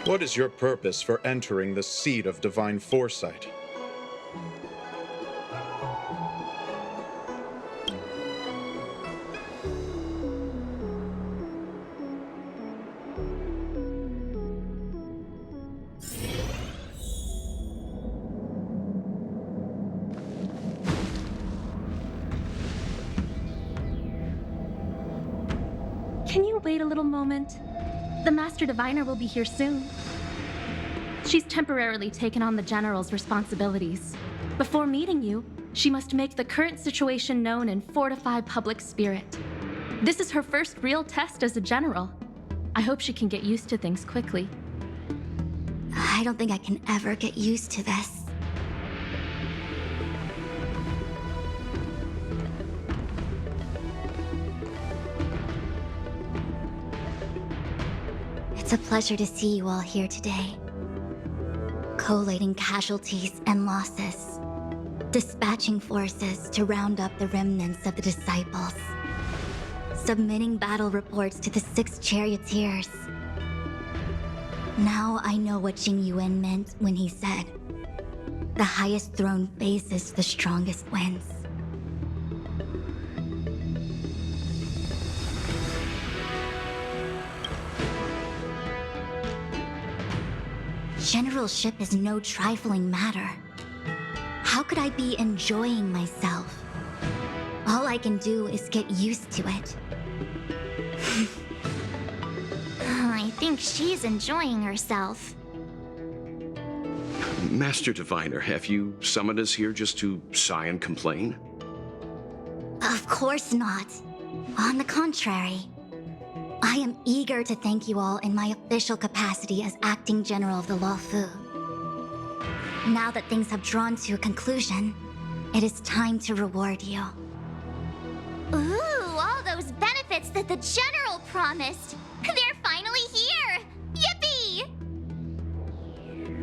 What is your purpose for entering the seat of divine foresight? Can you wait a little moment? The Master Diviner will be here soon. She's temporarily taken on the General's responsibilities. Before meeting you, she must make the current situation known and fortify public spirit. This is her first real test as a General. I hope she can get used to things quickly. I don't think I can ever get used to this. It's a pleasure to see you all here today. Collating casualties and losses. Dispatching forces to round up the remnants of the disciples. Submitting battle reports to the 6 charioteers. Now I know what Jing Yuan meant when he said, "The highest throne faces the strongest wins." Generalship is no trifling matter. How could I be enjoying myself? All I can do is get used to it. I think she's enjoying herself. Master Diviner, have you summoned us here just to sigh and complain? Of course not. On the contrary, I am eager to thank you all in my official capacity as Acting General of the Luofu. Now that things have drawn to a conclusion, it is time to reward you. Ooh, all those benefits that the General promised! They're finally here! Yippee!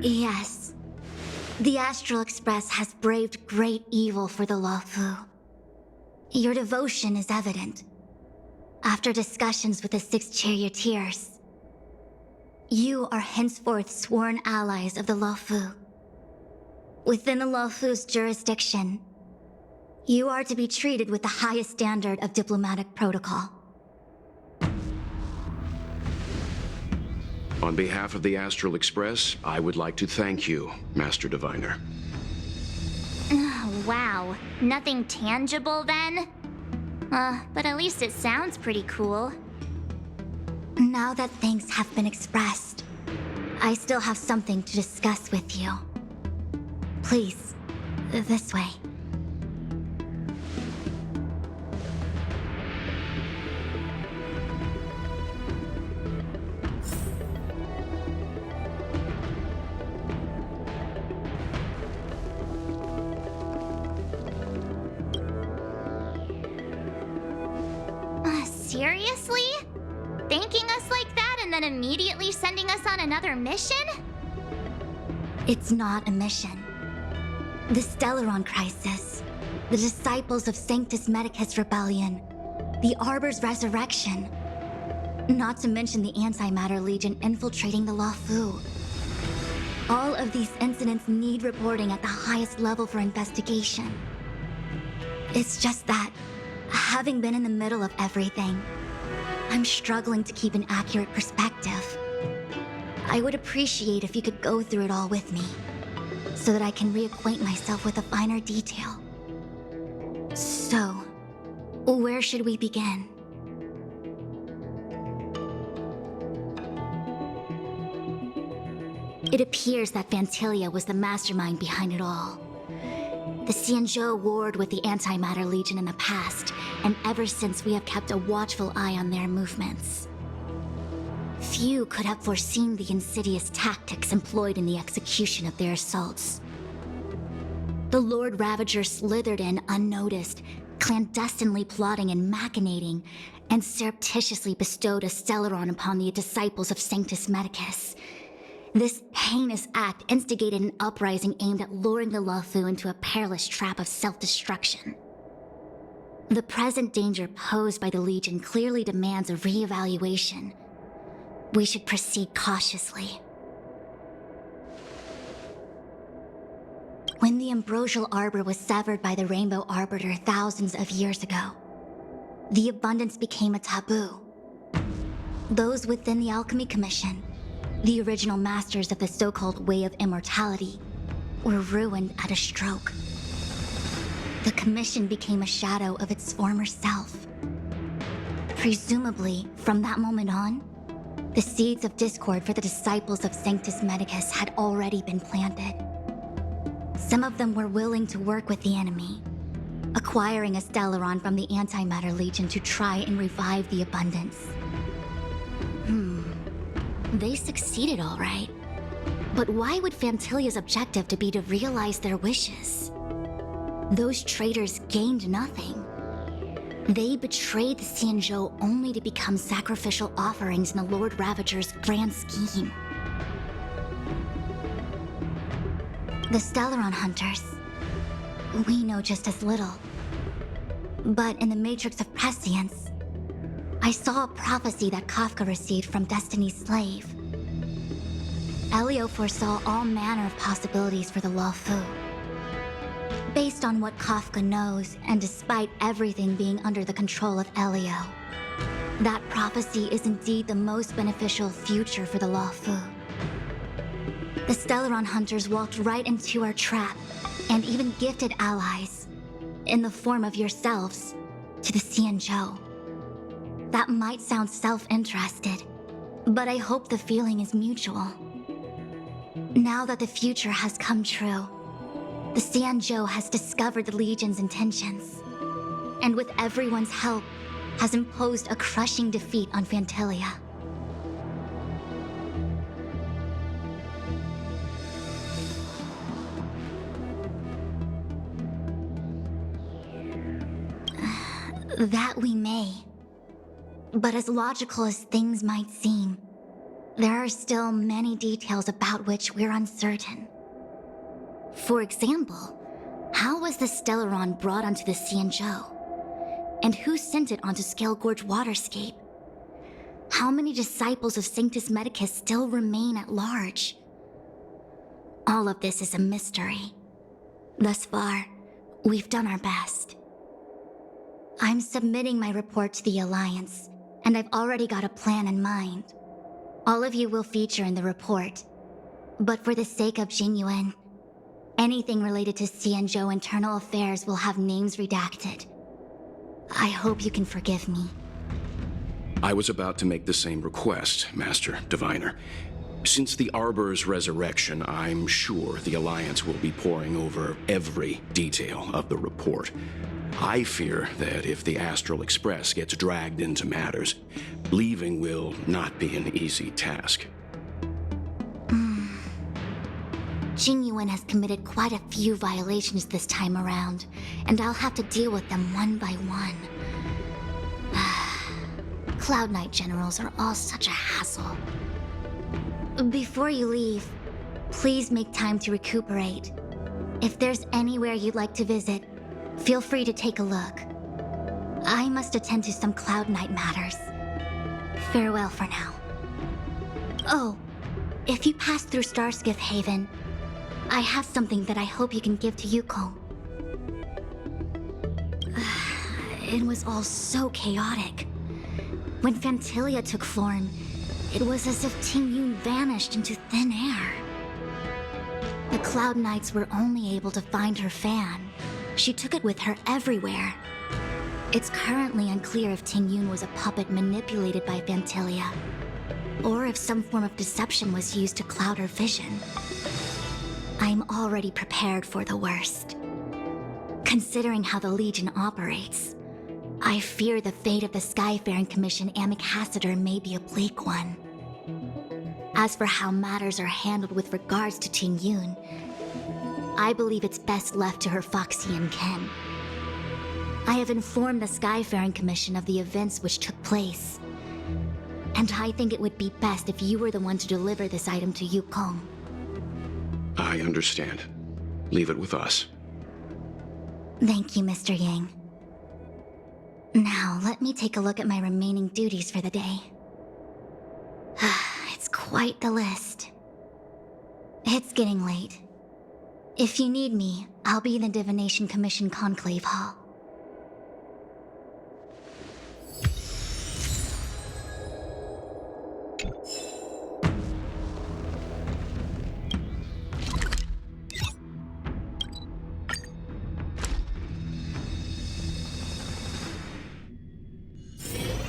Yes. The Astral Express has braved great evil for the Luofu. Your devotion is evident. After discussions with the 6 charioteers, you are henceforth sworn allies of the Luofu. Within the Luofu's jurisdiction, you are to be treated with the highest standard of diplomatic protocol. On behalf of the Astral Express, I would like to thank you, Master Diviner. Wow, nothing tangible then? But at least it sounds pretty cool. Now that things have been expressed, I still have something to discuss with you. Please, this way. Seriously? Thanking us like that and then immediately sending us on another mission? It's not a mission. The Stellaron Crisis, the Disciples of Sanctus Medicus Rebellion, the Arbor's resurrection, not to mention the Antimatter Legion infiltrating the Luofu. All of these incidents need reporting at the highest level for investigation. It's just that, having been in the middle of everything, I'm struggling to keep an accurate perspective. I would appreciate if you could go through it all with me, so that I can reacquaint myself with a finer detail. So, where should we begin? It appears that Vantilia was the mastermind behind it all. The Xianzhou warred with the Antimatter Legion in the past, and ever since we have kept a watchful eye on their movements. Few could have foreseen the insidious tactics employed in the execution of their assaults. The Lord Ravager slithered in unnoticed, clandestinely plotting and machinating, and surreptitiously bestowed a Stellaron upon the disciples of Sanctus Medicus. This heinous act instigated an uprising aimed at luring the Luofu into a perilous trap of self-destruction. The present danger posed by the Legion clearly demands a re-evaluation. We should proceed cautiously. when the ambrosial arbor was severed by the Rainbow Arbiter thousands of years ago, the abundance became a taboo. Those within the Alchemy Commission, the original masters of the so-called Way of Immortality, were ruined at a stroke. The Commission became a shadow of its former self. Presumably, from that moment on, the seeds of discord for the disciples of Sanctus Medicus had already been planted. Some of them were willing to work with the enemy, acquiring a Stellaron from the Antimatter Legion to try and revive the abundance. They succeeded all right. But why would Phantilia's objective to be to realize their wishes? Those traitors gained nothing. They betrayed the Xianzhou only to become sacrificial offerings in the Lord Ravager's grand scheme. The Stellaron Hunters, we know just as little. But in the Matrix of Prescience, I saw a prophecy that Kafka received from Destiny's slave. Elio foresaw all manner of possibilities for the Luofu. Based on what Kafka knows, and despite everything being under the control of Elio, that prophecy is indeed the most beneficial future for the Luofu. The Stellaron Hunters walked right into our trap, and even gifted allies, in the form of yourselves, to the Xianzhou. That might sound self-interested, but I hope the feeling is mutual. Now that the future has come true, the Xianzhou has discovered the Legion's intentions, and with everyone's help, has imposed a crushing defeat on Phantilia. That we may. But as logical as things might seem, there are still many details about which we're uncertain. For example, how was the Stellaron brought onto the Xianzhou? And who sent it onto Scale Gorge Waterscape? How many disciples of Sanctus Medicus still remain at large? All of this is a mystery. Thus far, we've done our best. I'm submitting my report to the Alliance, and I've already got a plan in mind. All of you will feature in the report. But for the sake of Jingyuan, anything related to Xianzhou internal affairs will have names redacted. I hope you can forgive me. I was about to make the same request, Master Diviner. Since the Arbor's resurrection, I'm sure the Alliance will be poring over every detail of the report. I fear that if the Astral Express gets dragged into matters, leaving will not be an easy task. Jingyuan has committed quite a few violations this time around, and I'll have to deal with them one by one. Cloud Knight generals are all such a hassle. Before you leave, please make time to recuperate. If there's anywhere you'd like to visit, feel free to take a look. I must attend to some Cloud Knight matters. Farewell for now. Oh, if you pass through Starskiff Haven, I have something that I hope you can give to Yukong. It was all so chaotic. When Phantilia took form, it was as if Tingyun vanished into thin air. The Cloud Knights were only able to find her fan. She took it with her everywhere. It's currently unclear if Tingyun was a puppet manipulated by Phantilia, or if some form of deception was used to cloud her vision. I'm already prepared for the worst. Considering how the Legion operates, I fear the fate of the Skyfaring Commission Ambassador may be a bleak one. As for how matters are handled with regards to Tingyun, I believe it's best left to her Foxian kin. I have informed the Skyfaring Commission of the events which took place, and I think it would be best if you were the one to deliver this item to Yukong. I understand. Leave it with us. Thank you, Mr. Yang. Now, let me take a look at my remaining duties for the day. It's quite the list. It's getting late. If you need me, I'll be in the Divination Commission Conclave Hall.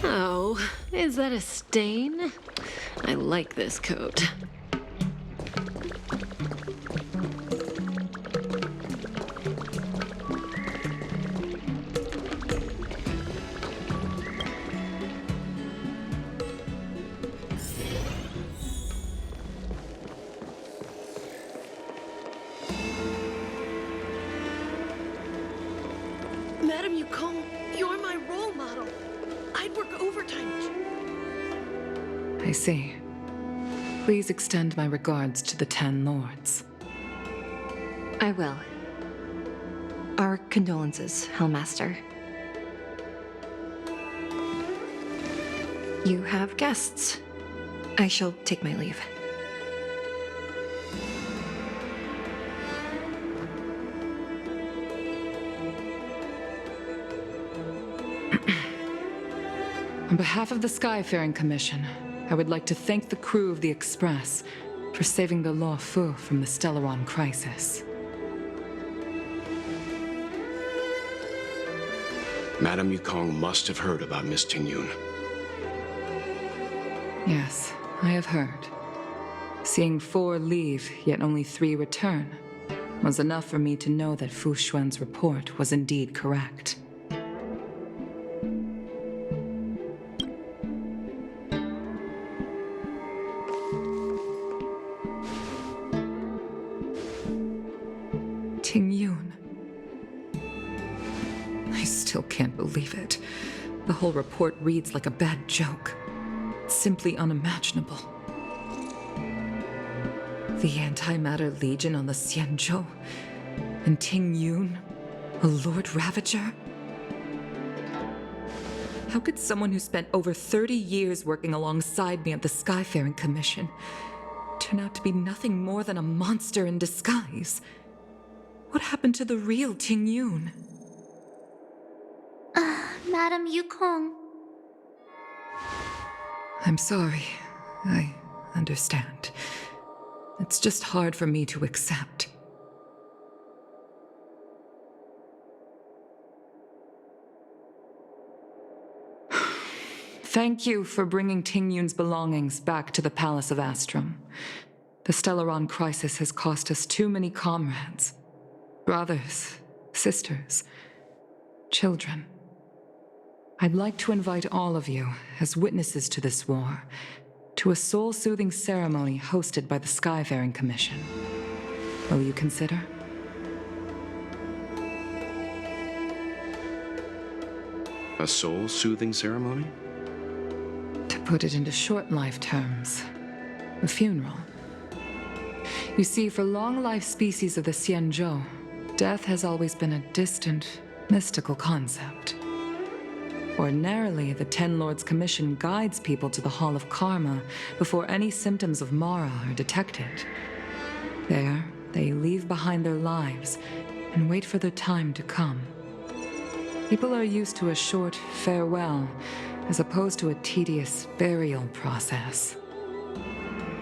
Oh, is that a stain? I like this coat. Madam Yukong, you're my role model. I'd work overtime. I see. Please extend my regards to the 10 lords. I will. Our condolences, Hellmaster. You have guests. I shall take my leave. On behalf of the Skyfaring Commission, I would like to thank the crew of the Express for saving the Luo Fu from the Stellaron crisis. Madame Yukong must have heard about Miss Tingyun. Yes, I have heard. Seeing 4 leave, yet only 3 return, was enough for me to know that Fu Xuan's report was indeed correct. Tingyun. I still can't believe it. The whole report reads like a bad joke. It's simply unimaginable. The Antimatter Legion on the Xianzhou, and Tingyun, a Lord Ravager? How could someone who spent over 30 years working alongside me at the Skyfaring Commission turn out to be nothing more than a monster in disguise? What happened to the real Tingyun? Madam Yukong. I'm sorry. I understand. It's just hard for me to accept. Thank you for bringing Tingyun's belongings back to the Palace of Astrum. The Stellaron crisis has cost us too many comrades. Brothers, sisters, children. I'd like to invite all of you, as witnesses to this war, to a soul-soothing ceremony hosted by the Skyfaring Commission. Will you consider? A soul-soothing ceremony? To put it into short-life terms, a funeral. You see, for long-life species of the Xianzhou, death has always been a distant, mystical concept. Ordinarily, the Ten Lords Commission guides people to the Hall of Karma before any symptoms of Mara are detected. There, they leave behind their lives and wait for their time to come. People are used to a short farewell as opposed to a tedious burial process.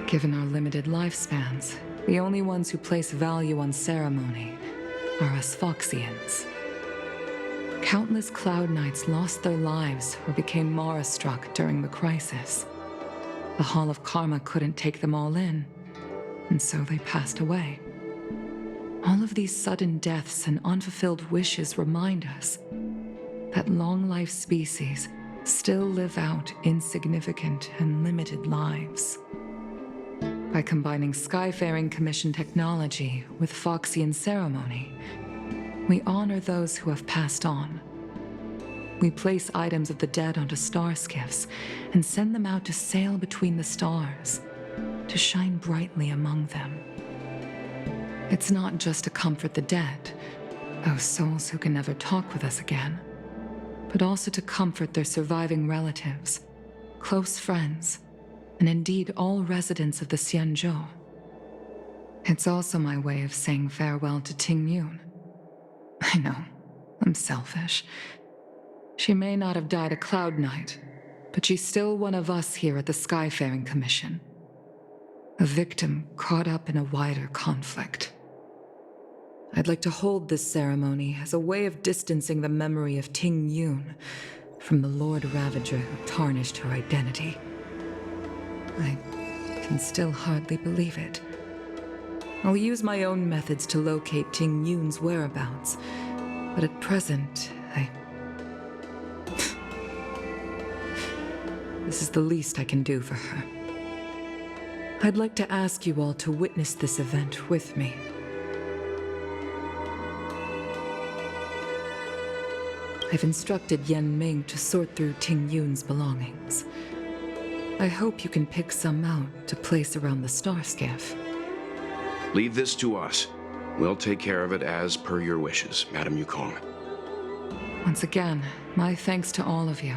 Given our limited lifespans, the only ones who place value on ceremony are us Foxians. Countless Cloud Knights lost their lives or became Mara-struck during the crisis. The Hall of Karma couldn't take them all in, and so they passed away. All of these sudden deaths and unfulfilled wishes remind us that long-life species still live out insignificant and limited lives. By combining Skyfaring Commission technology with Foxian ceremony, we honor those who have passed on. We place items of the dead onto star skiffs and send them out to sail between the stars, to shine brightly among them. It's not just to comfort the dead, those souls who can never talk with us again, but also to comfort their surviving relatives, close friends, and indeed all residents of the Xianzhou. It's also my way of saying farewell to Ting Yun. I know, I'm selfish. She may not have died a Cloud Knight, but she's still one of us here at the Skyfaring Commission. A victim caught up in a wider conflict. I'd like to hold this ceremony as a way of distancing the memory of Ting Yun from the Lord Ravager who tarnished her identity. I can still hardly believe it. I'll use my own methods to locate Ting Yun's whereabouts, but at present, This is the least I can do for her. I'd like to ask you all to witness this event with me. I've instructed Yen Ming to sort through Ting Yun's belongings. I hope you can pick some out to place around the star skiff. Leave this to us. We'll take care of it as per your wishes, Madame Yukong. Once again, my thanks to all of you.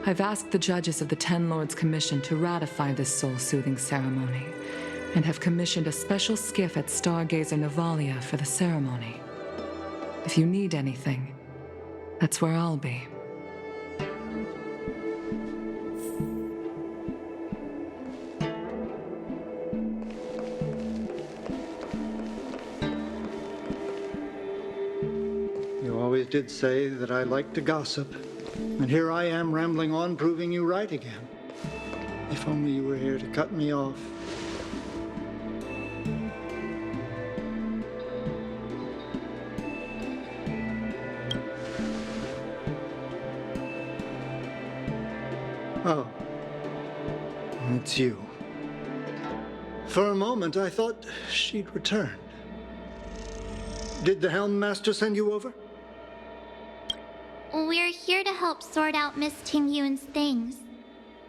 I've asked the judges of the Ten Lords Commission to ratify this soul-soothing ceremony, and have commissioned a special skiff at Stargazer Navalia for the ceremony. If you need anything, that's where I'll be. You always did say that I like to gossip. And here I am rambling on, proving you right again. If only you were here to cut me off. Oh, it's you. For a moment, I thought she'd returned. Did the Helm Master send you over? We're here to help sort out Miss Ting Yun's things.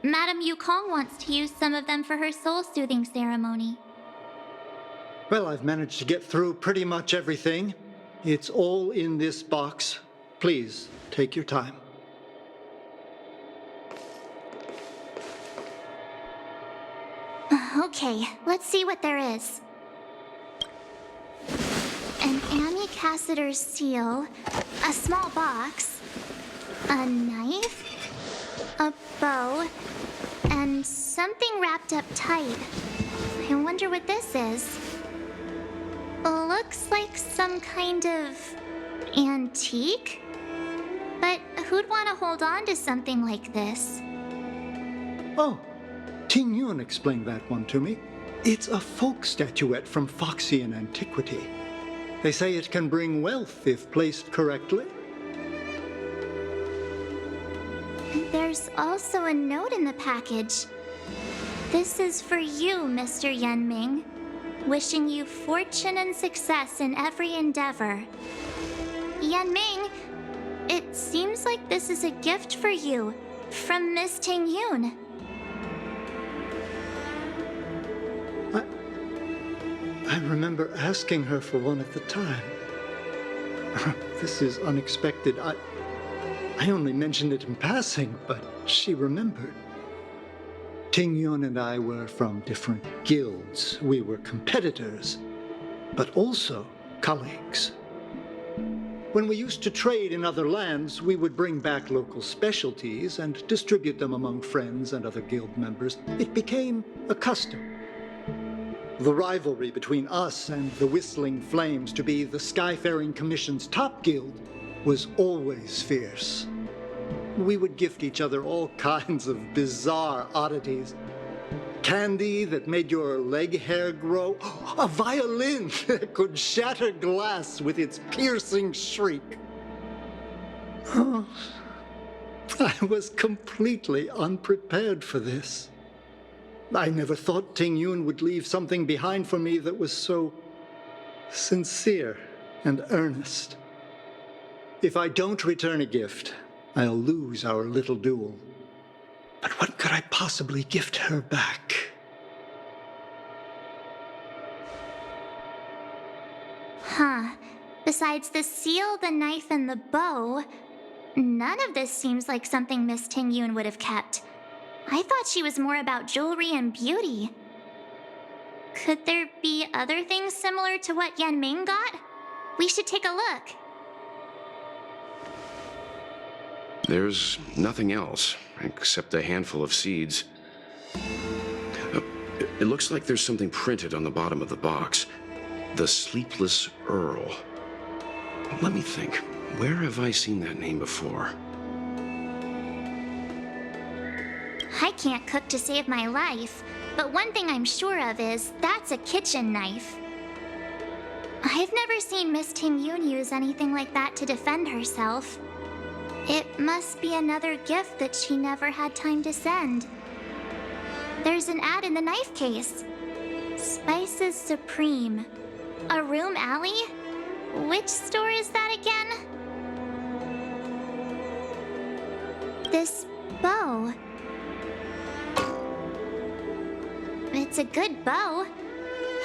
Madame Yukong wants to use some of them for her soul-soothing ceremony. Well, I've managed to get through pretty much everything. It's all in this box. Please, take your time. Okay, let's see what there is. An Amicassator's seal, a small box, a knife, a bow, and something wrapped up tight. I wonder what this is. Looks like some kind of antique? But who'd want to hold on to something like this? Oh, Ting Yun explained that one to me. It's a folk statuette from Foxian antiquity. They say it can bring wealth if placed correctly. There's also a note in the package. This is for you, Mr. Yen Ming. Wishing you fortune and success in every endeavor. Yen Ming, it seems like this is a gift for you from Miss Ting Yun. I remember asking her for one at the time. This is unexpected. I only mentioned it in passing, but she remembered. Ting Yun and I were from different guilds. We were competitors, but also colleagues. When we used to trade in other lands, we would bring back local specialties and distribute them among friends and other guild members. It became a custom. The rivalry between us and the Whistling Flames to be the Skyfaring Commission's top guild was always fierce. We would gift each other all kinds of bizarre oddities. Candy that made your leg hair grow. A violin that could shatter glass with its piercing shriek. Oh, I was completely unprepared for this. I never thought Ting Yun would leave something behind for me that was so sincere and earnest. If I don't return a gift, I'll lose our little duel. But what could I possibly gift her back? Huh. Besides the seal, the knife, and the bow, none of this seems like something Miss Ting Yun would have kept. I thought she was more about jewelry and beauty. Could there be other things similar to what Yanming got? We should take a look. There's nothing else, except a handful of seeds. It looks like there's something printed on the bottom of the box. The Sleepless Earl. Let me think. Where have I seen that name before? I can't cook to save my life, but one thing I'm sure of is that's a kitchen knife. I've never seen Miss Ting Yun use anything like that to defend herself. It must be another gift that she never had time to send. There's an ad in the knife case. Spices Supreme. A room alley? Which store is that again? This bow. It's a good bow.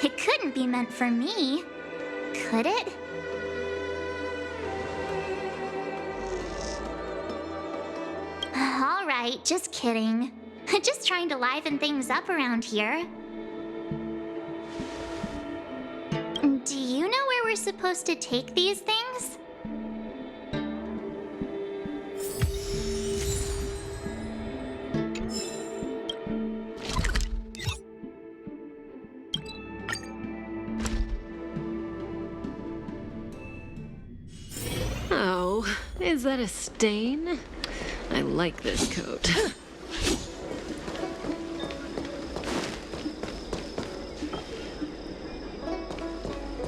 It couldn't be meant for me, could it? All right, just kidding. Just trying to liven things up around here. Do you know where we're supposed to take these things? Oh, is that a stain? I like this coat.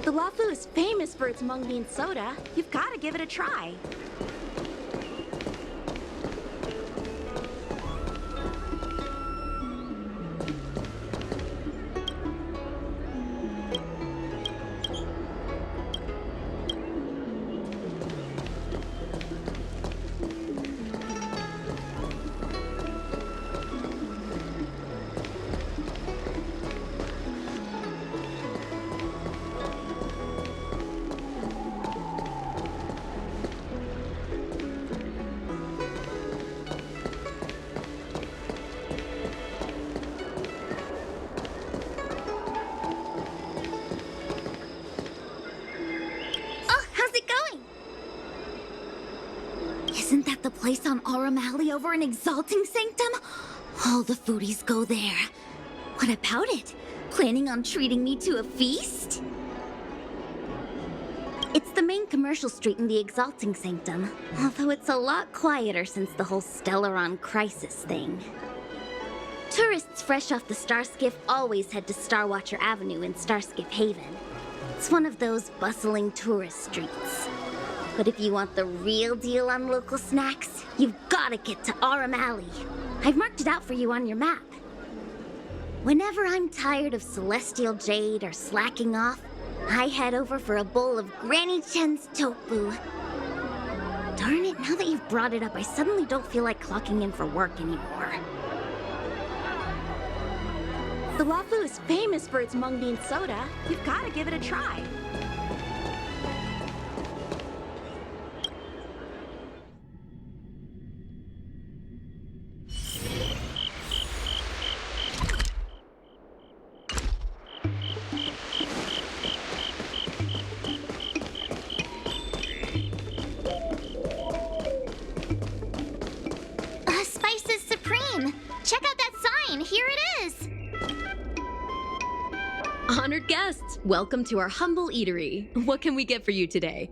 The Luofu is famous for its mung bean soda. You've got to give it a try. Isn't that the place on Aurum Alley over in Exalting Sanctum? All the foodies go there. What about it? Planning on treating me to a feast? It's the main commercial street in the Exalting Sanctum, although it's a lot quieter since the whole Stellaron crisis thing. Tourists fresh off the Starskiff always head to Starwatcher Avenue in Starskiff Haven. It's one of those bustling tourist streets. But if you want the real deal on local snacks, you've gotta get to Aurum Alley. I've marked it out for you on your map. Whenever I'm tired of Celestial Jade or slacking off, I head over for a bowl of Granny Chen's tofu. Darn it, now that you've brought it up, I suddenly don't feel like clocking in for work anymore. The Luofu is famous for its mung bean soda. You've got to give it a try. Spices Supreme! Check out that sign! Here it is! Honored guests, welcome to our humble eatery. What can we get for you today?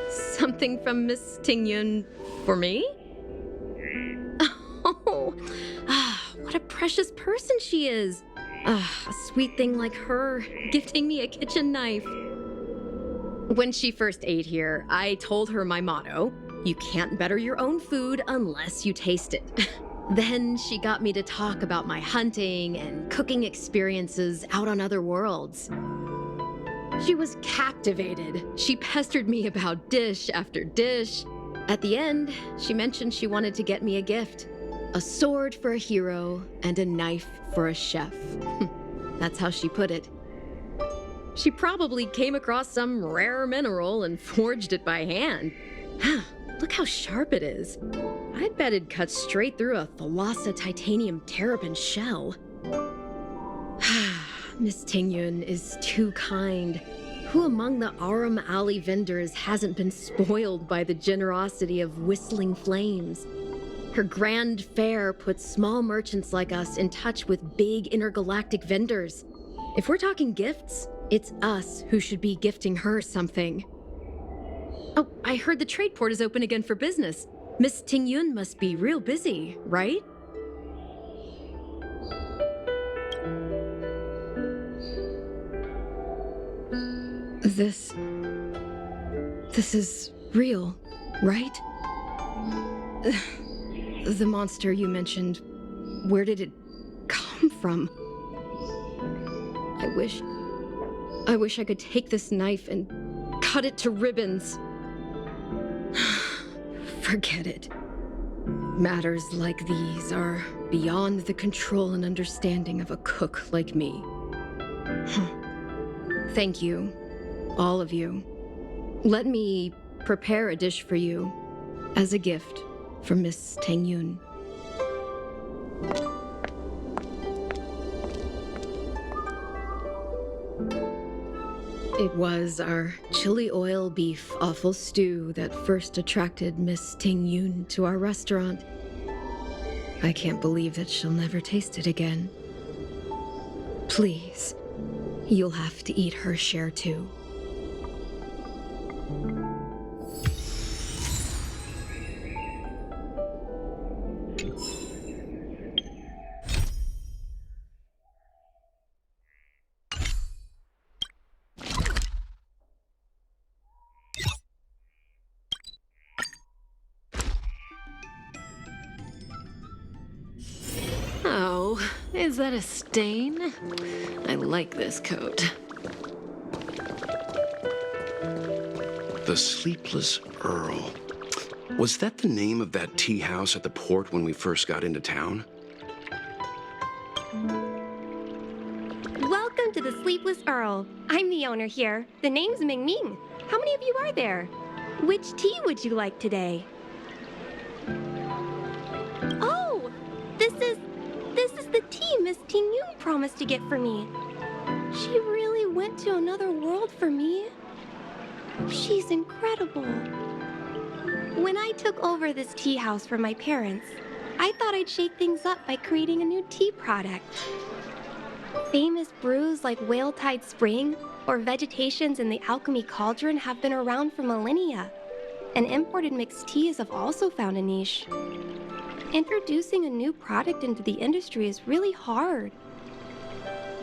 Something from Miss Ting Yun for me? Oh, what a precious person she is. A sweet thing like her, gifting me a kitchen knife. When she first ate here, I told her my motto: you can't better your own food unless you taste it. Then she got me to talk about my hunting and cooking experiences out on other worlds. She was captivated. She pestered me about dish after dish. At the end, she mentioned she wanted to get me a gift: a sword for a hero and a knife for a chef. That's how she put it. She probably came across some rare mineral and forged it by hand. Look how sharp it is. I'd bet it'd cut straight through a Thalassa titanium terrapin shell. Miss Tingyun is too kind. Who among the Aram Alley vendors hasn't been spoiled by the generosity of Whistling Flames? Her grand fare puts small merchants like us in touch with big intergalactic vendors. If we're talking gifts, it's us who should be gifting her something. Oh, I heard the trade port is open again for business. Miss Tingyun must be real busy, right? This is real, right? The monster you mentioned, where did it come from? I wish I could take this knife and cut it to ribbons. Forget it. Matters like these are beyond the control and understanding of a cook like me. Thank you, all of you. Let me prepare a dish for you as a gift from Miss Tingyun. It was our chili oil beef offal stew that first attracted Miss Tingyun to our restaurant. I can't believe that she'll never taste it again. Please, you'll have to eat her share too. Oh, is that a stain? I like this coat. The Sleepless Earl. Was that the name of that tea house at the port when we first got into town? Welcome to the Sleepless Earl. I'm the owner here. The name's Ming Ming. How many of you are there? Which tea would you like today? Oh, this is the tea Miss Tingyun promised to get for me. She really went to another world for me. She's incredible. When I took over this tea house from my parents, I thought I'd shake things up by creating a new tea product. Famous brews like Whale Tide Spring or Vegetations in the Alchemy Cauldron have been around for millennia, and imported mixed teas have also found a niche. Introducing a new product into the industry is really hard.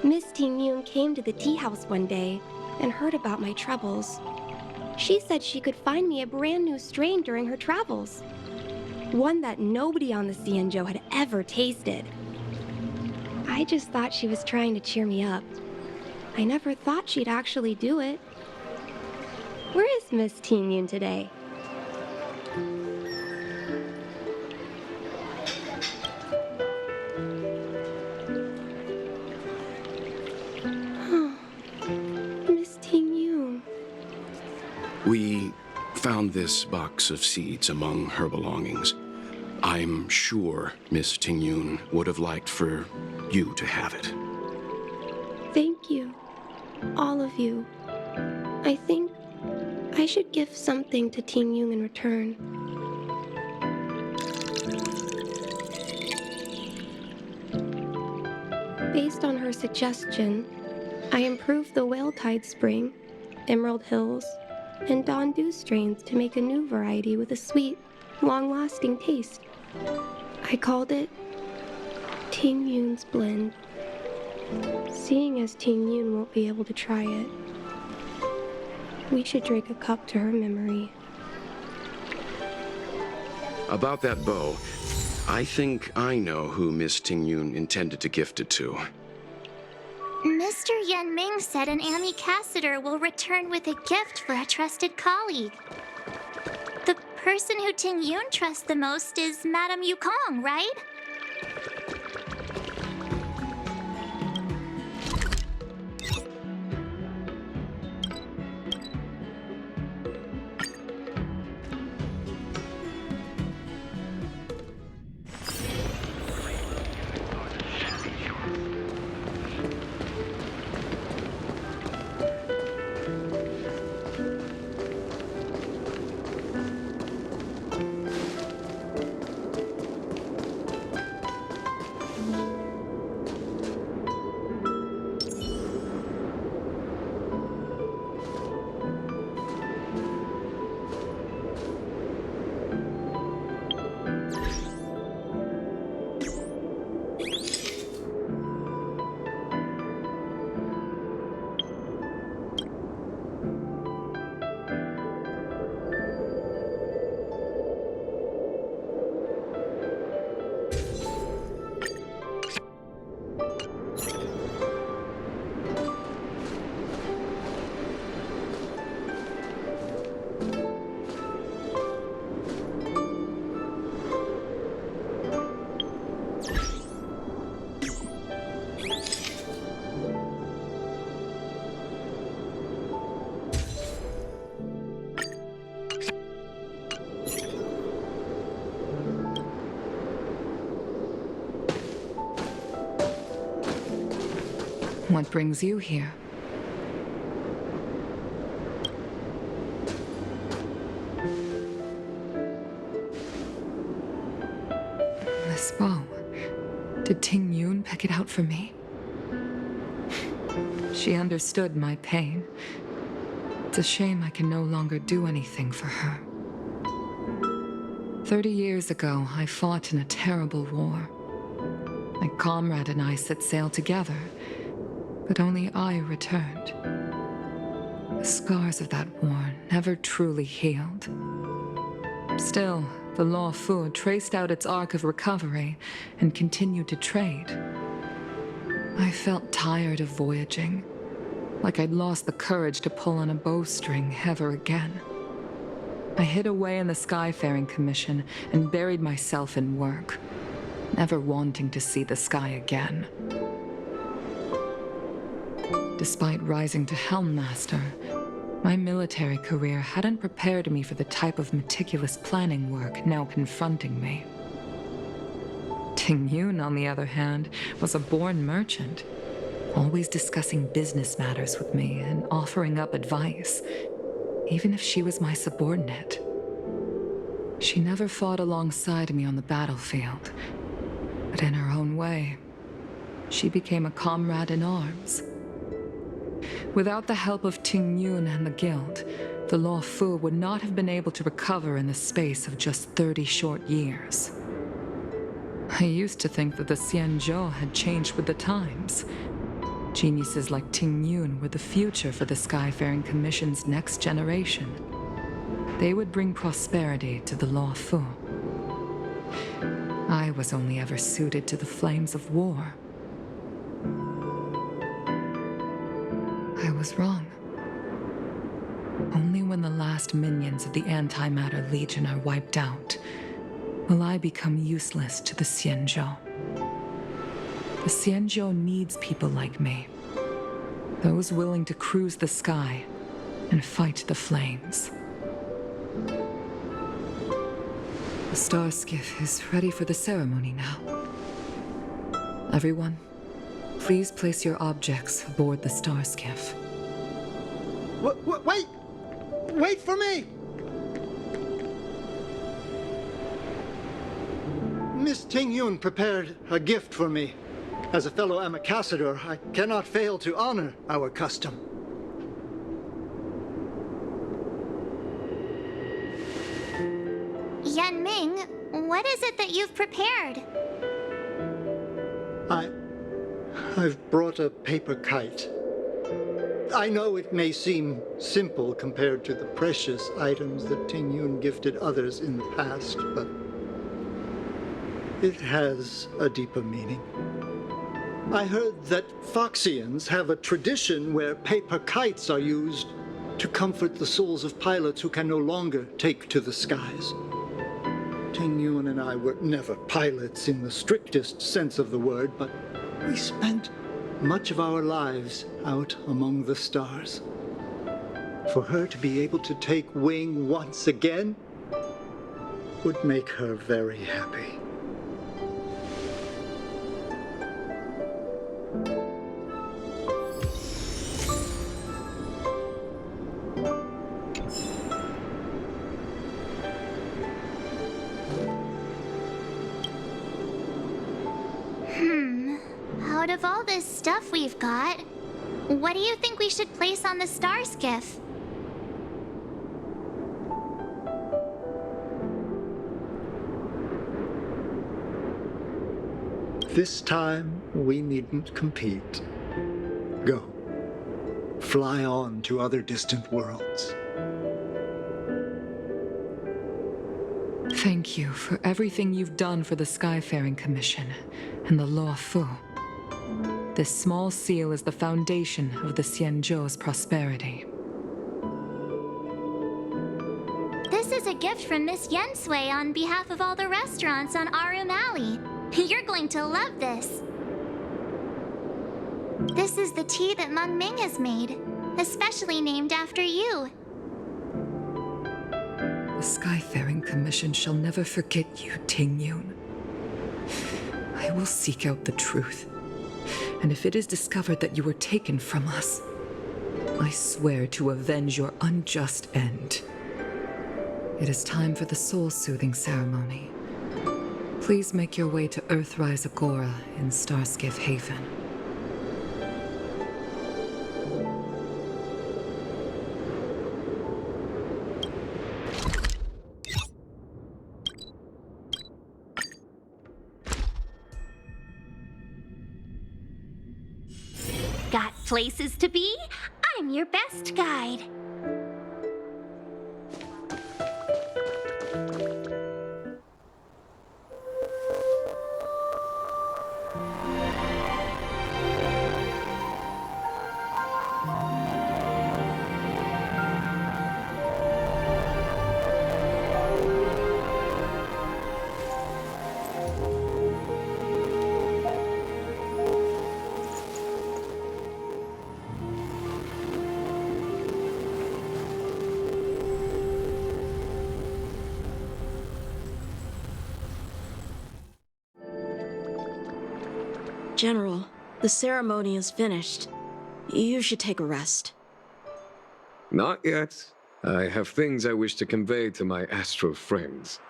Miss Tingyun came to the tea house one day and heard about my troubles. She said she could find me a brand new strain during her travels, one that nobody on the Xianzhou had ever tasted. I just thought she was trying to cheer me up. I never thought she'd actually do it. Where is Miss Tingyun today? Miss Tingyun. We found this box of seeds among her belongings. I'm sure Miss Tingyun would have liked for you to have it. Thank you, all of you. I think I should give something to Tingyun in return. Based on her suggestion, I improved the Whale Tide Spring, Emerald Hills, and Dawn Dew strains to make a new variety with a sweet, long-lasting taste. I called it Tingyun's Blend. Seeing as Tingyun won't be able to try it, we should drink a cup to her memory. About that bow, I think I know who Miss Tingyun intended to gift it to. Mr. Yan Ming said an ambassador will return with a gift for a trusted colleague. The person who Tingyun trusts the most is Madame Yukong, right? What brings you here? This bow. Did Ting Yun pick it out for me? She understood my pain. It's a shame I can no longer do anything for her. 30 years ago, I fought in a terrible war. My comrade and I set sail together, but only I returned. The scars of that war never truly healed. Still, the Law Fu traced out its arc of recovery and continued to trade. I felt tired of voyaging, like I'd lost the courage to pull on a bowstring ever again. I hid away in the Skyfaring Commission and buried myself in work, never wanting to see the sky again. Despite rising to Helm Master, my military career hadn't prepared me for the type of meticulous planning work now confronting me. Ting Yun, on the other hand, was a born merchant, always discussing business matters with me and offering up advice, even if she was my subordinate. She never fought alongside me on the battlefield, but in her own way, she became a comrade in arms. Without the help of Ting Yun and the Guild, the Law Fu would not have been able to recover in the space of just 30 short years. I used to think that the Xianzhou had changed with the times. Geniuses like Ting Yun were the future for the Skyfaring Commission's next generation. They would bring prosperity to the Law Fu. I was only ever suited to the flames of war. I was wrong. Only when the last minions of the Antimatter Legion are wiped out will I become useless to the Xianzhou. The Xianzhou needs people like me, those willing to cruise the sky and fight the flames. The star skiff is ready for the ceremony now. Everyone, please place your objects aboard the star skiff. Wait! Wait for me! Miss Ting Yun prepared a gift for me. As a fellow ambassador, I cannot fail to honor our custom. Yanming, what is it that you've prepared? I've brought a paper kite. I know it may seem simple compared to the precious items that Ting Yun gifted others in the past, but it has a deeper meaning. I heard that Foxians have a tradition where paper kites are used to comfort the souls of pilots who can no longer take to the skies. Ting Yun and I were never pilots in the strictest sense of the word, but we spent much of our lives out among the stars. For her to be able to take wing once again would make her very happy. Out of all this stuff we've got, what do you think we should place on the star skiff? This time, we needn't compete. Go. Fly on to other distant worlds. Thank you for everything you've done for the Skyfaring Commission and the Law Fu. This small seal is the foundation of the Xianzhou's prosperity. This is a gift from Miss Yensui on behalf of all the restaurants on Arum Alley. You're going to love this. This is the tea that Meng Ming has made, especially named after you. The Skyfaring Commission shall never forget you, Ting Yun. I will seek out the truth And if it is discovered that you were taken from us, I swear to avenge your unjust end. It is time for the soul-soothing ceremony. Please make your way to Earthrise Agora in Starskiff Haven. Got places to be? I'm your best guide. General, the ceremony is finished. You should take a rest. Not yet. I have things I wish to convey to my astral friends.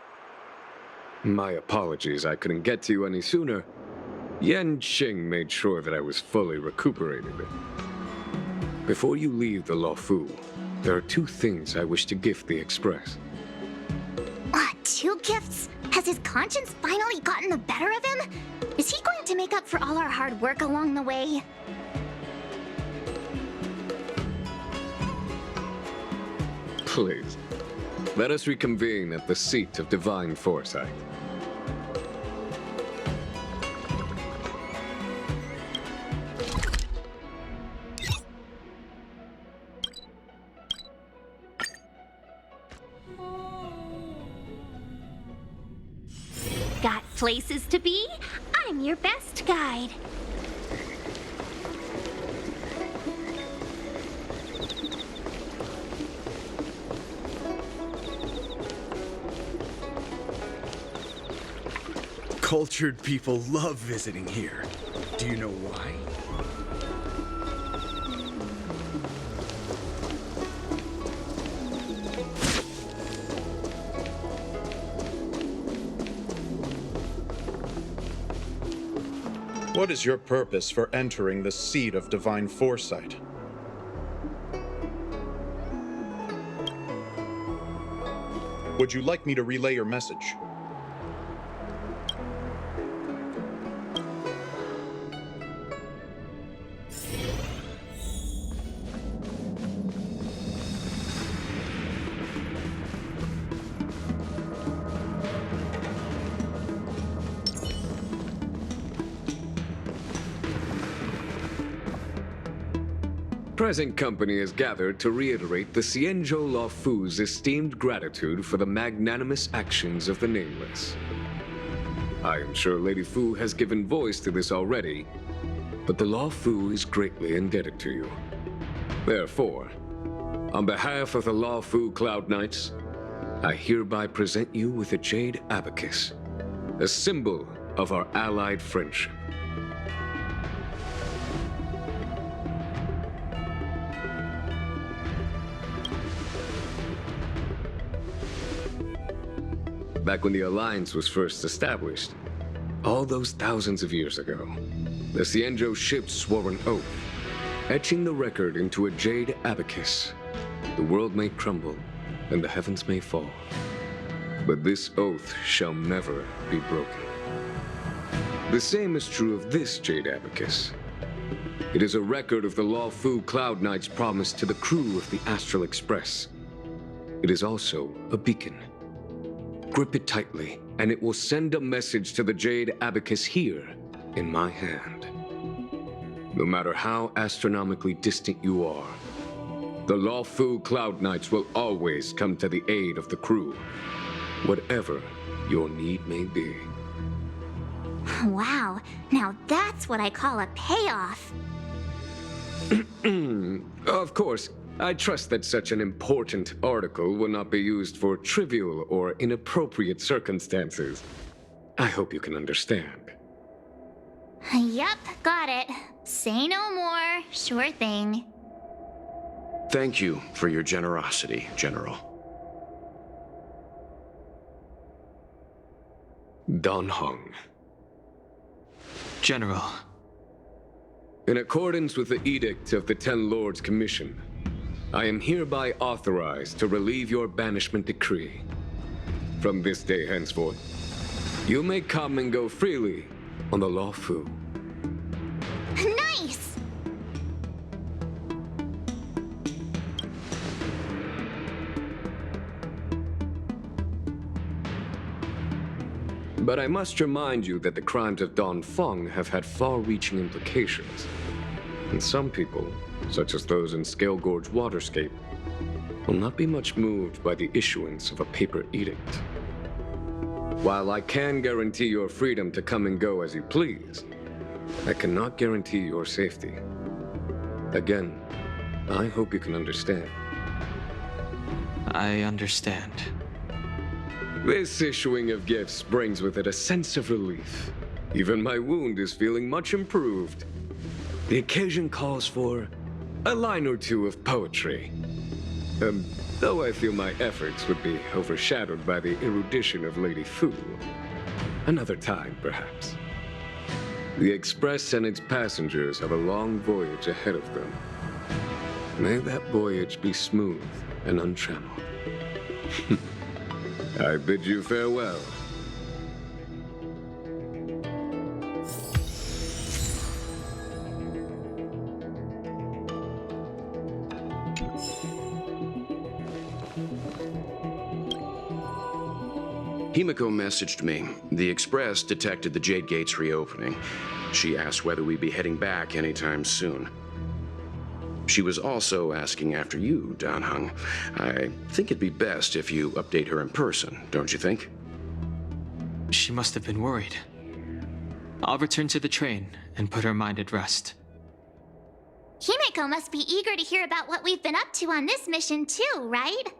My apologies I couldn't get to you any sooner. Yanqing made sure that I was fully recuperated. Before you leave the Luofu, there are two things I wish to gift the Express. Two gifts? Has his conscience finally gotten the better of him? Is he going to make up for all our hard work along the way? Please, let us reconvene at the seat of divine foresight. Got places to be? I'm your best guide. Cultured people love visiting here. Do you know why? What is your purpose for entering the seat of divine foresight? Would you like me to relay your message? Present company is gathered to reiterate the Xianzhou Luofu's esteemed gratitude for the magnanimous actions of the Nameless. I am sure Lady Fu has given voice to this already, but the Luofu is greatly indebted to you. Therefore, on behalf of the Luofu Cloud Knights, I hereby present you with a Jade Abacus, a symbol of our allied friendship. Back when the Alliance was first established, all those thousands of years ago, the Xianzhou ships swore an oath, etching the record into a Jade Abacus. The world may crumble, and the heavens may fall, but this oath shall never be broken. The same is true of this Jade Abacus. It is a record of the Luofu Cloud Knight's promise to the crew of the Astral Express. It is also a beacon. Grip it tightly, and it will send a message to the Jade Abacus here, in my hand. No matter how astronomically distant you are, the Luofu Cloud Knights will always come to the aid of the crew, whatever your need may be. Wow, now that's what I call a payoff. Of course, I trust that such an important article will not be used for trivial or inappropriate circumstances. I hope you can understand. Yep, got it. Say no more. Sure thing. Thank you for your generosity, General. Dan Heng. General. In accordance with the Edict of the Ten Lords Commission, I am hereby authorized to relieve your banishment decree. From this day henceforth, you may come and go freely on the Luofu. Nice! But I must remind you that the crimes of Dongfeng have had far-reaching implications. And some people, such as those in Scale Gorge Waterscape, will not be much moved by the issuance of a paper edict. While I can guarantee your freedom to come and go as you please, I cannot guarantee your safety. Again, I hope you can understand. I understand. This issuing of gifts brings with it a sense of relief. Even my wound is feeling much improved. The occasion calls for a line or two of poetry. Though I feel my efforts would be overshadowed by the erudition of Lady Fu. Another time, perhaps. The Express and its passengers have a long voyage ahead of them. May that voyage be smooth and untrammeled. I bid you farewell. Himiko messaged me. The Express detected the Jade Gates reopening. She asked whether we'd be heading back anytime soon. She was also asking after you, Dan Heng. I think it'd be best if you update her in person, don't you think? She must have been worried. I'll return to the train and put her mind at rest. Himiko must be eager to hear about what we've been up to on this mission too, right?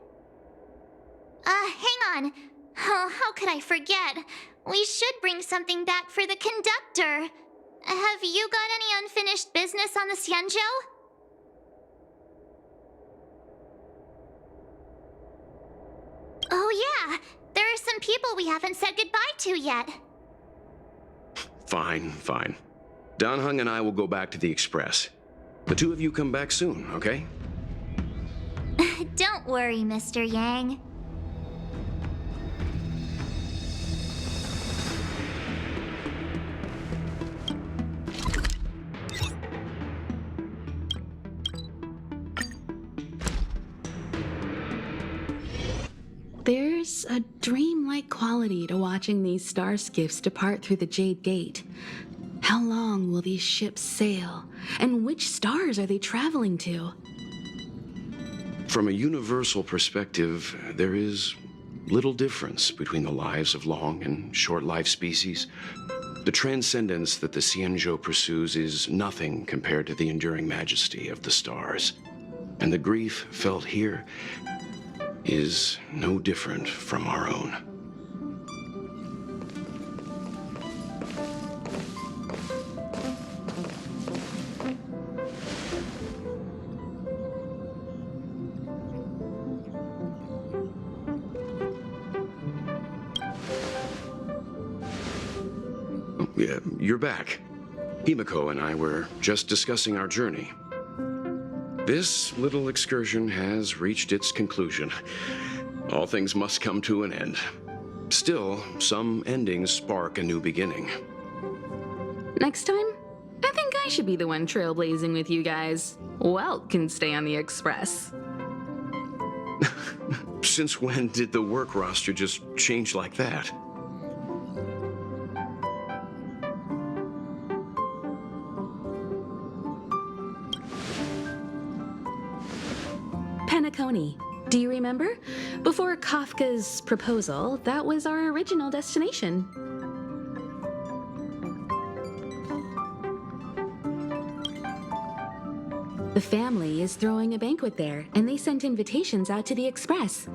Hang on. Oh, how could I forget? We should bring something back for the conductor. Have you got any unfinished business on the Xianzhou? Oh yeah, there are some people we haven't said goodbye to yet. Fine, fine. Dan Heng and I will go back to the Express. The two of you come back soon, okay? Don't worry, Mr. Yang. There's a dreamlike quality to watching these star skiffs depart through the Jade Gate. How long will these ships sail? And which stars are they traveling to? From a universal perspective, there is little difference between the lives of long and short-lived species. The transcendence that the Xianzhou pursues is nothing compared to the enduring majesty of the stars. And the grief felt here is no different from our own. Yeah, you're back. Himiko and I were just discussing our journey. This little excursion has reached its conclusion. All things must come to an end. Still, some endings spark a new beginning. Next time, I think I should be the one trailblazing with you guys. Welt can stay on the Express. Since when did the work roster just change like that? Penacony. Do you remember? Before Kafka's proposal, that was our original destination. The family is throwing a banquet there, and they sent invitations out to the Express.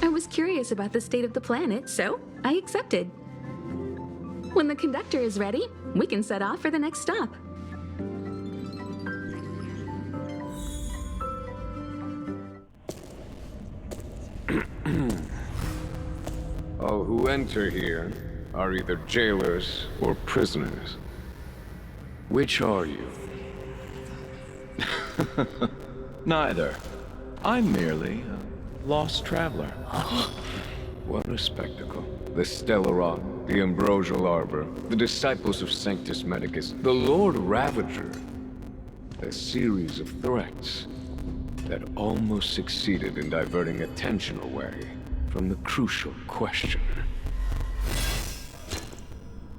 I was curious about the state of the planet, so I accepted. When the conductor is ready, we can set off for the next stop. All who enter here are either jailers or prisoners. Which are you? Neither. I'm merely a lost traveler. What a spectacle. The Stellaron, the Ambrosial Arbor, the disciples of Sanctus Medicus, the Lord Ravager. A series of threats that almost succeeded in diverting attention away from the crucial question.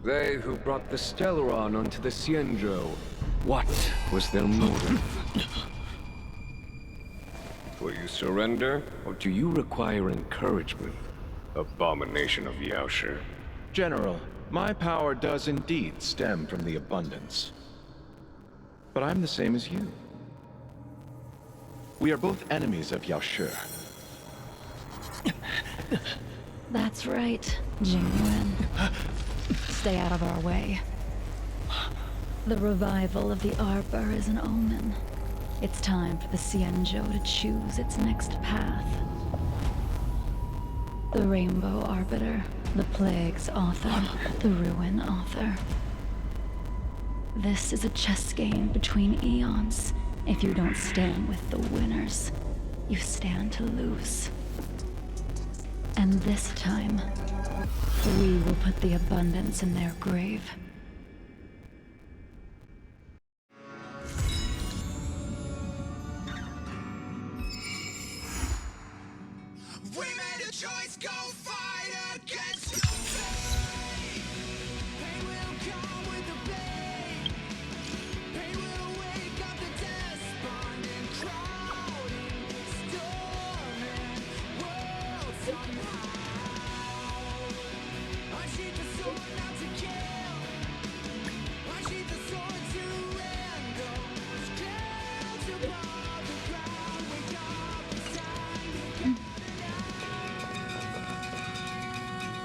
They who brought the Stellaron onto the Xianzhou, what was their motive? Will you surrender, or do you require encouragement? Abomination of Yaoshi. General, my power does indeed stem from the abundance. But I'm the same as you. We are both enemies of Yaoshi. That's right, Jingyuan. Stay out of our way. The revival of the Arbor is an omen. It's time for the Xianzhou to choose its next path. The Rainbow Arbiter, the Plague's author, the Ruin author. This is a chess game between eons. If you don't stand with the winners, you stand to lose. And this time, we will put the abundance in their grave. We made a choice, go